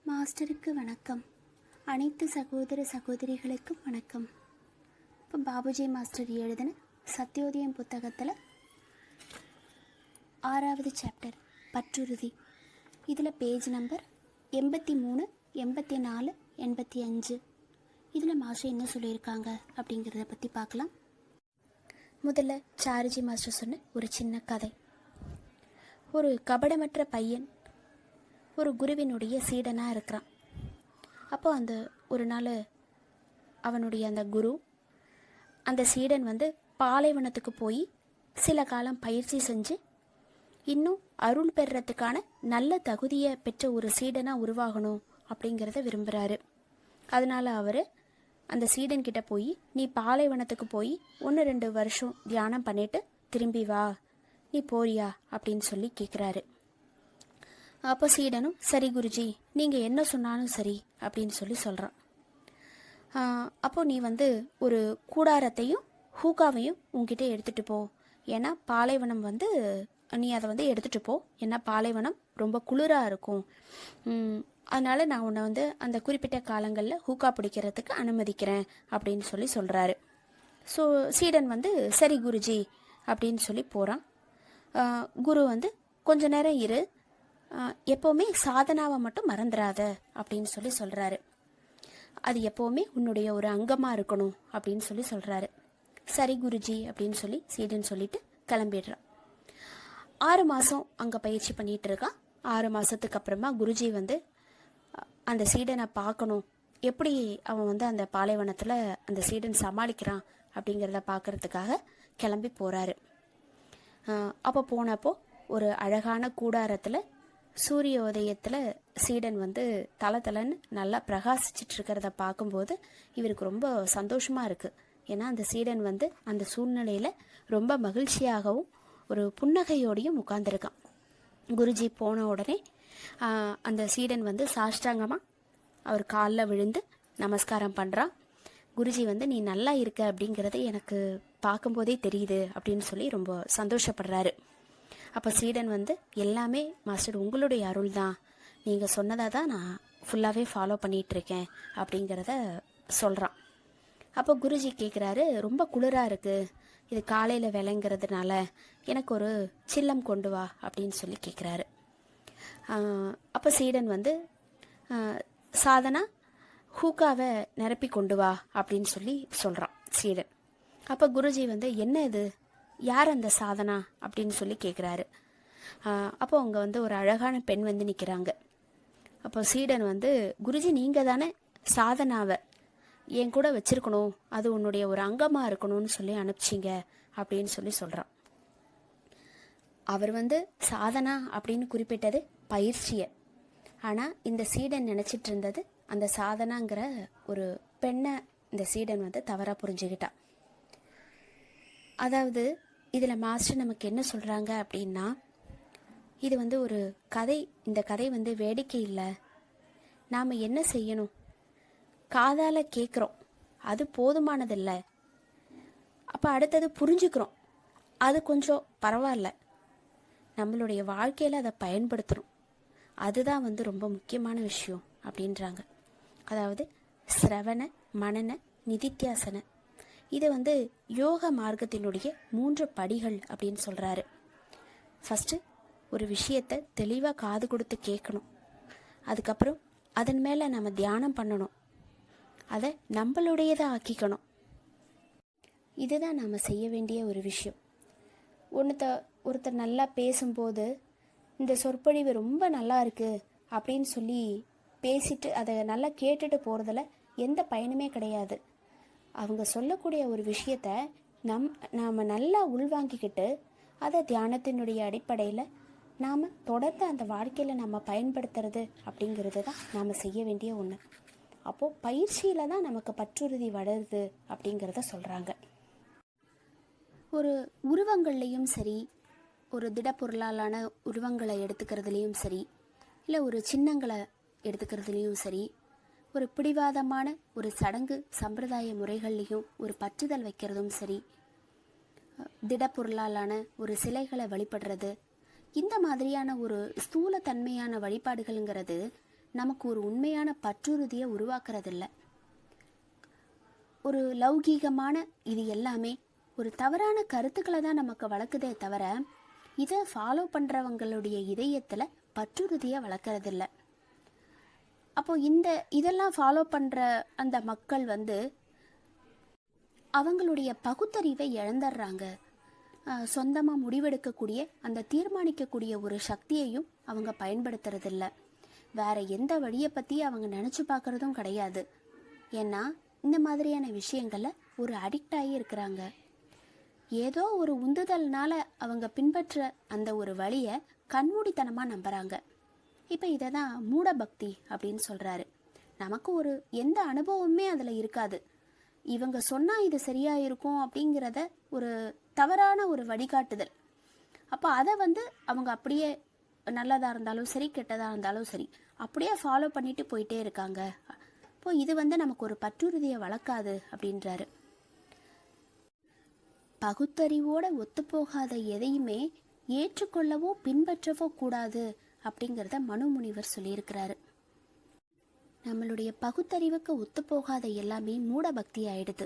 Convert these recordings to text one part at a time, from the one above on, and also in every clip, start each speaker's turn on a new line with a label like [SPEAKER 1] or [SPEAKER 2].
[SPEAKER 1] மாஸ்டருக்கு வணக்கம். அனைத்து சகோதர சகோதரிகளுக்கும் வணக்கம். இப்போ பாபுஜி மாஸ்டர் எழுதின சத்யோதயம் புத்தகத்தில் 6வது சாப்டர் பற்றுறுதி. இதில் பேஜ் நம்பர் 83, 84, 85. இதில் மாஸ்டர் என்ன சொல்லியிருக்காங்க அப்படிங்கிறத பற்றி பார்க்கலாம். முதல்ல சாருஜி மாஸ்டர் சொன்ன ஒரு சின்ன கதை. ஒரு கபடமற்ற பையன் ஒரு குருவினுடைய சீடனாக இருக்கிறான். அப்போ அந்த ஒரு நாள் அவனுடைய அந்த குரு அந்த சீடன் பாலைவனத்துக்கு போய் சில காலம் பயிற்சி செஞ்சு இன்னும் அருள் பெறுறதுக்கான நல்ல தகுதியை பெற்ற ஒரு சீடனாக உருவாகணும் அப்படிங்கிறத விரும்புகிறாரு. அதனால் அவர் அந்த சீடன்கிட்ட போய், நீ பாலைவனத்துக்கு போய் 1-2 வருஷம் தியானம் பண்ணிட்டு திரும்பி வா, நீ போறியா அப்படின்னு சொல்லி கேட்குறாரு. அப்போ சீடனும், சரி குருஜி, நீங்கள் என்ன சொன்னாலும் சரி அப்படின்னு சொல்லி சொல்கிறான். அப்போது நீ ஒரு கூடாரத்தையும் ஹூகாவையும் உங்ககிட்ட எடுத்துகிட்டு போ. ஏன்னா பாலைவனம் நீ அதை எடுத்துகிட்டு போ. ஏன்னா பாலைவனம் ரொம்ப குளிராக இருக்கும். அதனால் நான் உன்னை அந்த குறிப்பிட்ட காலங்களில் ஹூகா பிடிக்கிறதுக்கு அனுமதிக்கிறேன் அப்படின்னு சொல்லி சொல்கிறாரு. ஸோ சீடன் சரி குருஜி அப்படின்னு சொல்லி போகிறான். குரு கொஞ்ச நேரம் இரு, எப்போவுமே சாதனாவை மட்டும் மறந்துடாத அப்படின்னு சொல்லி சொல்கிறாரு. அது எப்போவுமே உன்னுடைய ஒரு அங்கமாக இருக்கணும் அப்படின்னு சொல்லி சொல்கிறாரு. சரி குருஜி அப்படின்னு சொல்லி சீடன் சொல்லிட்டு கிளம்பிடுறான். 6 மாதம் அங்கே பயிற்சி பண்ணிகிட்டு இருக்கான். 6 மாதத்துக்கு அப்புறமா குருஜி அந்த சீடனை பார்க்கணும், எப்படி அவன் அந்த பாலைவனத்தில் அந்த சீடன் சமாளிக்கிறான் அப்படிங்கிறத பார்க்கறதுக்காக கிளம்பி போகிறாரு. அப்போ போனப்போ ஒரு அழகான கூடாரத்தில் சூரிய உதயத்தில் சீடன் தளன்னு நல்லா பிரகாசிச்சிட்டு இருக்கிறத பார்க்கும்போது இவருக்கு ரொம்ப சந்தோஷமாக இருக்குது. ஏன்னா அந்த சீடன் அந்த சூழ்நிலையில் ரொம்ப மகிழ்ச்சியாகவும் ஒரு புன்னகையோடையும் உட்கார்ந்துருக்கான். குருஜி போன உடனே அந்த சீடன் சாஷ்டாங்கமாக அவர் காலில் விழுந்து நமஸ்காரம் பண்ணுறான். குருஜி நீ நல்லா இருக்க அப்படிங்கிறது எனக்கு பார்க்கும்போதே தெரியுது அப்படின்னு சொல்லி ரொம்ப சந்தோஷப்படுறாரு. அப்போ சீடன் எல்லாமே மாஸ்டர் உங்களுடைய அருள் தான், நீங்கள் சொன்னதாக தான் நான் ஃபுல்லாகவே ஃபாலோ பண்ணிகிட்ருக்கேன் அப்படிங்கிறத சொல்கிறான். அப்போ குருஜி கேட்குறாரு, ரொம்ப குளிராக இருக்குது, இது காலையில் விளைங்கிறதுனால எனக்கு ஒரு சில்லம் கொண்டு வா அப்படின்னு சொல்லி கேட்குறாரு. அப்போ சீடன் சாதனா ஹூக்காவை நிரப்பி கொண்டு வா அப்படின்னு சொல்லி சொல்கிறான் சீடன். அப்போ குருஜி என்ன இது, யார் அந்த சாதனா அப்படின்னு சொல்லி கேட்குறாரு. அப்போ அவங்க ஒரு அழகான பெண் நிற்கிறாங்க. அப்போ சீடன் குருஜி நீங்கள் தானே சாதனாவை என் கூட வச்சிருக்கணும், அது உன்னுடைய ஒரு அங்கமாக இருக்கணும்னு சொல்லி அனுப்பிச்சிங்க அப்படின்னு சொல்லி சொல்கிறான். அவர் சாதனா அப்படின்னு குறிப்பிட்டது பயிற்சியை. ஆனால் இந்த சீடன் நினச்சிட்டு இருந்தது அந்த சாதனாங்கிற ஒரு பெண்ணை இந்த சீடன் தவறாக புரிஞ்சுக்கிட்டான். அதாவது இதில் மாஸ்டர் நமக்கு என்ன சொல்கிறாங்க அப்படின்னா, இது ஒரு கதை. இந்த கதை வேடிக்கை இல்லை. நாம் என்ன செய்யணும், காதால் கேட்குறோம், அது போதுமானதில்லை. அப்போ அடுத்தது புரிஞ்சுக்கிறோம், அது கொஞ்சம் பரவாயில்ல. நம்மளுடைய வாழ்க்கையில் அதை பயன்படுத்துகிறோம், அதுதான் ரொம்ப முக்கியமான விஷயம் அப்படின்றாங்க. அதாவது சிரவண மனன நிதித்தியாசன, இது யோக மார்க்கத்தினுடைய 3 படிகள் அப்படின்னு சொல்கிறாரு. ஃபஸ்ட்டு ஒரு விஷயத்தை தெளிவாக காது கொடுத்து கேட்கணும். அதுக்கப்புறம் அதன் மேலே நம்ம தியானம் பண்ணணும், அதை நம்மளுடையதாக ஆக்கிக்கணும். இதுதான் நாம் செய்ய வேண்டிய ஒரு விஷயம். ஒருத்தர் நல்லா பேசும்போது இந்த சொற்பொழிவு ரொம்ப நல்லா இருக்குது அப்படின்னு சொல்லி பேசிட்டு அதை நல்லா கேட்டுட்டு போகிறதுல எந்த பயனுமே கிடையாது. அவங்க சொல்லக்கூடிய ஒரு விஷயத்த நாம் நல்லா உள்வாங்கிக்கிட்டு அதை தியானத்தினுடைய அடிப்படையில் நாம் தொடர்ந்து அந்த வாழ்க்கையில் நம்ம பயன்படுத்துறது அப்படிங்கிறது தான் நாம் செய்ய வேண்டிய ஒன்று. அப்போது பயிற்சியில் தான் நமக்கு பற்றுறுதி வளருது அப்படிங்கிறத சொல்கிறாங்க. ஒரு உருவங்கள்லேயும் சரி, ஒரு திடப்பொருளாலான உருவங்களை எடுத்துக்கிறதுலேயும் சரி, இல்லை ஒரு சின்னங்களை எடுத்துக்கிறதுலேயும் சரி, ஒரு பிடிவாதமான ஒரு சடங்கு சம்பிரதாய முறைகள்லையும் ஒரு பற்றுதல் வைக்கிறதும் சரி, திடப்பொருளாலான ஒரு சிலைகளை வழிபடுறது, இந்த மாதிரியான ஒரு ஸ்தூல தன்மையான வழிபாடுகள்ங்கிறது நமக்கு ஒரு உண்மையான பற்றுறுதியை உருவாக்குறதில்ல. ஒரு லௌகீகமான இது எல்லாமே ஒரு தவறான கருத்துக்களை தான் நமக்கு வளர்க்குதே தவிர இதை ஃபாலோ பண்ணுறவங்களுடைய இதயத்தில் பற்றுறுதியை வளர்க்குறதில்ல. அப்போது இதெல்லாம் ஃபாலோ பண்ணுற அந்த மக்கள் அவங்களுடைய பகுத்தறிவை இழந்துடுறாங்க. சொந்தமாக முடிவெடுக்கக்கூடிய அந்த தீர்மானிக்கக்கூடிய ஒரு சக்தியையும் அவங்க பயன்படுத்துறதில்ல. வேற எந்த வழியை பற்றி அவங்க நினச்சி பார்க்குறதும் கிடையாது. ஏன்னா இந்த மாதிரியான விஷயங்களில் ஒரு அடிக்ட் ஆகி இருக்கிறாங்க. ஏதோ ஒரு உந்துதல்னால அவங்க பின்பற்ற அந்த ஒரு வழியை கண்மூடித்தனமாக நம்புகிறாங்க. இப்போ இதை தான் மூட பக்தி அப்படின்னு சொல்கிறாரு. நமக்கு எந்த அனுபவமுமே அதில் இருக்காது. இவங்க சொன்னால் இது சரியாக இருக்கும் அப்படிங்கிறத ஒரு தவறான ஒரு வழிகாட்டுதல். அப்போ அதை அவங்க அப்படியே நல்லதாக இருந்தாலும் சரி கெட்டதாக இருந்தாலும் சரி அப்படியே ஃபாலோ பண்ணிட்டு போயிட்டே இருக்காங்க. இப்போ இது நமக்கு ஒரு பற்றுறுதியை வளர்க்காது அப்படின்றாரு. பகுத்தறிவோட ஒத்துப்போகாத எதையுமே ஏற்றுக்கொள்ளவோ பின்பற்றவோ கூடாது அப்படிங்கிறத மனுமுனிவர் சொல்லியிருக்கிறாரு. நம்மளுடைய பகுத்தறிவுக்கு ஒத்துப்போகாத எல்லாமே மூட பக்தி ஆயிடுது.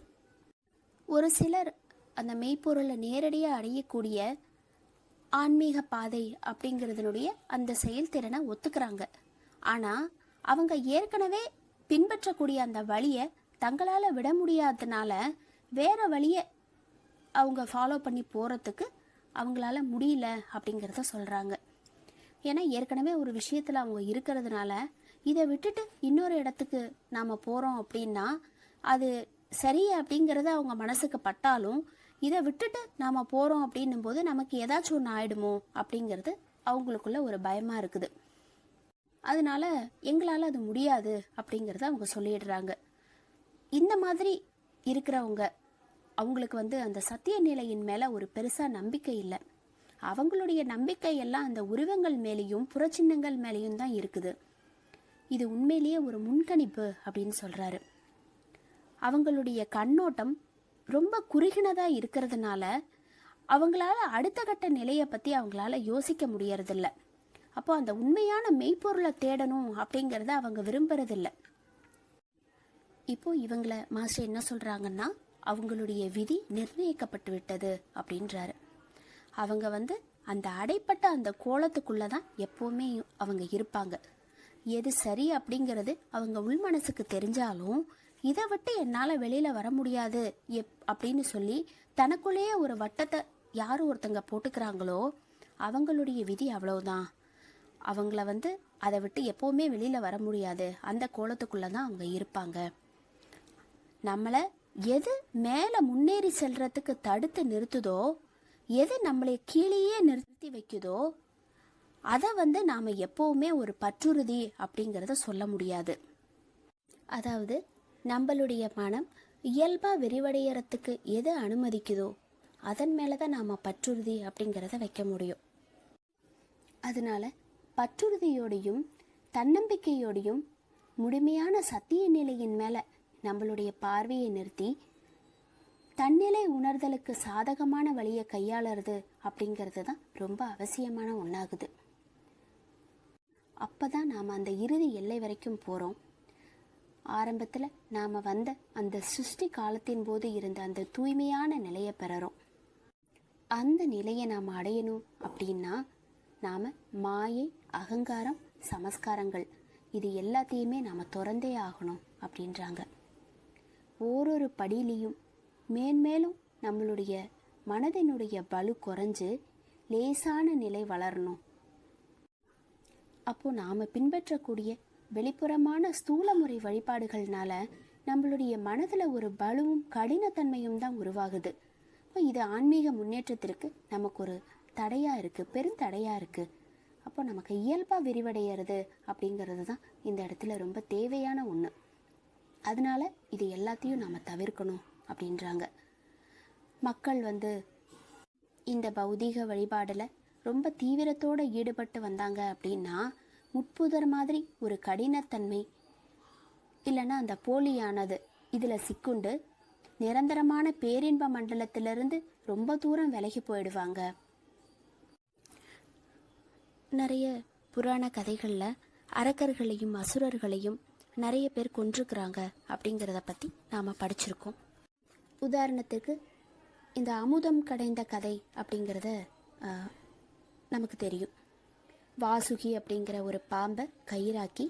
[SPEAKER 1] ஒரு சிலர் அந்த மெய்ப்பொருளை நேரடியாக அடையக்கூடிய ஆன்மீக பாதை அப்படிங்கிறதுனுடைய அந்த செயல்திறனை ஒத்துக்கிறாங்க. ஆனால் அவங்க ஏற்கனவே பின்பற்றக்கூடிய அந்த வழியை தங்களால் விட முடியாததுனால வேற வழியை அவங்க ஃபாலோ பண்ணி போகிறதுக்கு அவங்களால முடியல அப்படிங்கிறத சொல்கிறாங்க. ஏன்னா ஏற்கனவே ஒரு விஷயத்தில் அவங்க இருக்கிறதுனால இதை விட்டுட்டு இன்னொரு இடத்துக்கு நாம் போகிறோம் அப்படின்னா அது சரி அப்படிங்கிறத அவங்க மனசுக்கு பட்டாலும் இதை விட்டுட்டு நாம் போகிறோம் அப்படின்னும் போது நமக்கு ஏதாச்சும் ஒன்று ஆயிடுமோ அப்படிங்கிறது அவங்களுக்குள்ள ஒரு பயமாக இருக்குது. அதனால எங்களால் அது முடியாது அப்படிங்கிறத அவங்க சொல்லிடுறாங்க. இந்த மாதிரி இருக்கிறவங்க அவங்களுக்கு அந்த சத்திய நிலையின் மேலே ஒரு பெருசாக நம்பிக்கை இல்லை. அவங்களுடைய நம்பிக்கை எல்லாம் அந்த உருவங்கள் மேலேயும் புறச்சின்னங்கள் மேலேயும் தான் இருக்குது. இது உண்மையிலேயே ஒரு முன்கணிப்பு அப்படின்னு சொல்கிறாரு. அவங்களுடைய கண்ணோட்டம் ரொம்ப குறுகினதாக இருக்கிறதுனால அவங்களால அடுத்த கட்ட நிலையை பற்றி அவங்களால யோசிக்க முடியறதில்ல. அப்போ அந்த உண்மையான மெய்ப்பொருளை தேடணும் அப்படிங்கிறத அவங்க விரும்புறதில்ல. இப்போ இவங்களை மாஸ்டர் என்ன சொல்கிறாங்கன்னா அவங்களுடைய விதி நிர்ணயிக்கப்பட்டு விட்டது அப்படின்றாரு. அவங்க அந்த அடைப்பட்ட அந்த கோலத்துக்குள்ளே தான் எப்போவுமே அவங்க இருப்பாங்க. எது சரி அப்படிங்கிறது அவங்க உள் மனசுக்கு தெரிஞ்சாலும் இதை விட்டு என்னால் வெளியில் வர முடியாது அப்படின்னு சொல்லி தனக்குள்ளேயே ஒரு வட்டத்தை யார் ஒருத்தங்க போட்டுக்கிறாங்களோ அவங்களுடைய விதி அவ்வளவுதான். அவங்கள அதை விட்டு எப்போவுமே வெளியில் வர முடியாது, அந்த கோலத்துக்குள்ளே தான் அவங்க இருப்பாங்க. நம்மளை எது மேலே முன்னேறி செல்றதுக்கு தடுத்து நிறுத்துதோ, எது நம்மளை கீழேயே நிறுத்தி வைக்குதோ அதை நாம் எப்போவுமே ஒரு பற்றுறுதி அப்படிங்கிறத சொல்ல முடியாது. அதாவது நம்மளுடைய மனம் இயல்பாக விரிவடையறதுக்கு எது அனுமதிக்குதோ அதன் மேலே தான் நாம் பற்றுறுதி அப்படிங்கிறத வைக்க முடியும். அதனால பற்றுறுதியோடையும் தன்னம்பிக்கையோடையும் முழுமையான சத்திய நிலையின் மேலே நம்மளுடைய பார்வையை நிறுத்தி தன்னிலை உணர்தலுக்கு சாதகமான வழியை கையாளுறது அப்படிங்கிறது தான் ரொம்ப அவசியமான ஒன்றாகுது. அப்போ தான் நாம் அந்த இறுதி எல்லை வரைக்கும் போகிறோம். ஆரம்பத்தில் நாம் அந்த சிருஷ்டி காலத்தின் போது இருந்த அந்த தூய்மையான நிலையை பெறறோம். அந்த நிலையை நாம் அடையணும் அப்படின்னா நாம் மாயை, அகங்காரம், சமஸ்காரங்கள் இது எல்லாத்தையுமே நாம் திறந்தே ஆகணும் அப்படின்றாங்க. ஓரொரு படியிலையும் மேன்மேலும் நம்மளுடைய மனதினுடைய பலு குறைஞ்சு லேசான நிலை வளரணும். அப்போது நாம் பின்பற்றக்கூடிய வெளிப்புறமான ஸ்தூல முறை வழிபாடுகள்னால நம்மளுடைய மனதில் ஒரு பலுவும் கடினத்தன்மையும் தான் உருவாகுது. இது ஆன்மீக முன்னேற்றத்திற்கு நமக்கு ஒரு தடையாக இருக்குது, பெருந்தடையாக இருக்குது. அப்போ நமக்கு இயல்பாக விரிவடைகிறது அப்படிங்கிறது தான் இந்த இடத்துல ரொம்ப தேவையான ஒன்று. அதனால இது எல்லாத்தையும் நாம் தவிர்க்கணும் அப்படின்றாங்க. மக்கள் இந்த பௌதீக வழிபாடில் ரொம்ப தீவிரத்தோடு ஈடுபட்டு வந்தாங்க அப்படின்னா முட்புதர் மாதிரி ஒரு கடினத்தன்மை இல்லைன்னா அந்த போலியானது இதில் சிக்குண்டு நிரந்தரமான பேரின்ப மண்டலத்திலிருந்து ரொம்ப தூரம் விலகி போயிடுவாங்க. நிறைய புராண கதைகளில் அரக்கர்களையும் அசுரர்களையும் நிறைய பேர் கொன்றுக்கிறாங்க அப்படிங்கிறத பற்றி நாம் படிச்சிருக்கோம். உதாரணத்துக்கு இந்த அமுதம் கடைந்த கதை அப்படிங்கிறத நமக்கு தெரியும். வாசுகி அப்படிங்கிற ஒரு பாம்பை கயிறாக்கி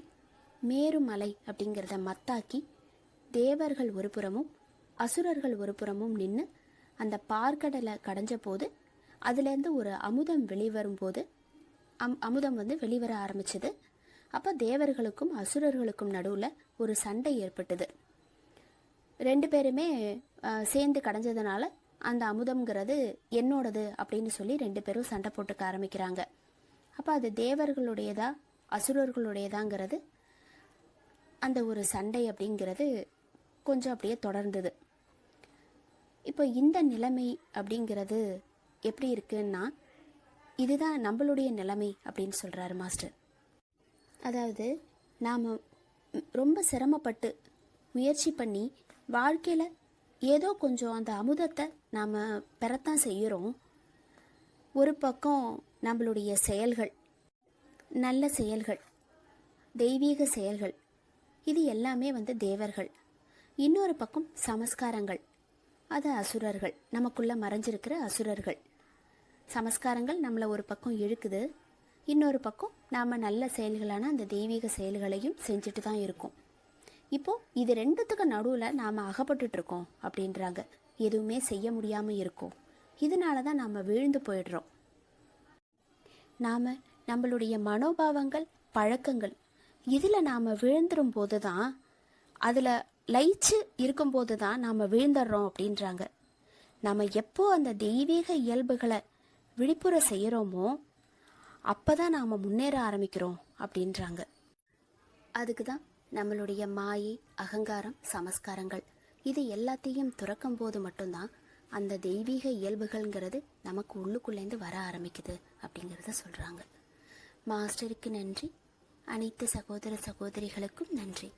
[SPEAKER 1] மேருமலை அப்படிங்கிறத மத்தாக்கி தேவர்கள் ஒரு புறமும் அசுரர்கள் ஒரு புறமும் நின்று அந்த பார்க்கடலை கடைஞ்ச போது அதுலேருந்து ஒரு அமுதம் வெளிவரும்போது அமுதம் வெளிவர ஆரம்பிச்சது. அப்போ தேவர்களுக்கும் அசுரர்களுக்கும் நடுவில் ஒரு சண்டை ஏற்பட்டது. ரெண்டு பேருமே சேர்ந்து கடைஞ்சதுனால அந்த அமுதம்ங்கிறது என்னோடது அப்படின்னு சொல்லி ரெண்டு பேரும் சண்டை போட்டுக்க ஆரம்பிக்கிறாங்க. அப்போ அது தேவர்களுடையதா அசுரர்களுடையதாங்கிறது அந்த ஒரு சண்டை அப்படிங்கிறது கொஞ்சம் அப்படியே தொடர்ந்தது. இப்போ இந்த நிலைமை அப்படிங்கிறது எப்படி இருக்குன்னா, இதுதான் நம்மளுடைய நிலைமை அப்படின்னு சொல்கிறாரு மாஸ்டர். அதாவது நாம் ரொம்ப சிரமப்பட்டு முயற்சி பண்ணி வாழ்க்கையில் ஏதோ கொஞ்சம் அந்த அமுதத்தை நாம் பெறத்தான் செய்கிறோம். ஒரு பக்கம் நம்மளுடைய செயல்கள், நல்ல செயல்கள், தெய்வீக செயல்கள், இது எல்லாமே தேவர்கள். இன்னொரு பக்கம் சமஸ்காரங்கள், அது அசுரர்கள், நமக்குள்ளே மறைஞ்சிருக்கிற அசுரர்கள். சமஸ்காரங்கள் நம்மளை ஒரு பக்கம் இழுக்குது, இன்னொரு பக்கம் நாம் நல்ல செயல்களான அந்த தெய்வீக செயல்களையும் செஞ்சுட்டு தான் இருக்கோம். இப்போது இது ரெண்டுத்துக்கு நடுவில் நாம் அகப்பட்டுருக்கோம் அப்படின்றாங்க. எதுவுமே செய்ய முடியாமல் இருக்கோம். இதனால தான் நாம் விழுந்து போயிடுறோம். நாம் நம்மளுடைய மனோபாவங்கள், பழக்கங்கள், இதில் நாம் விழுந்துடும் போது தான், அதில் லயிச்சு இருக்கும்போது தான் நாம் விழுந்துடுறோம் அப்படின்றாங்க. நம்ம எப்போ அந்த தெய்வீக இயல்புகளை விழிப்புற செய்கிறோமோ அப்போ தான் நாம் முன்னேற ஆரம்பிக்கிறோம் அப்படின்றாங்க. அதுக்கு தான் நம்மளுடைய மாயை, அகங்காரம், சமஸ்காரங்கள் இது எல்லாத்தையும் துறக்கும் போது மட்டும்தான் அந்த தெய்வீக இயல்புகள்ங்கிறது நமக்கு உள்ளுக்குள்ளேருந்து வர ஆரம்பிக்குது அப்படிங்கிறத சொல்கிறாங்க. மாஸ்டருக்கு நன்றி. அனைத்து சகோதர சகோதரிகளுக்கும் நன்றி.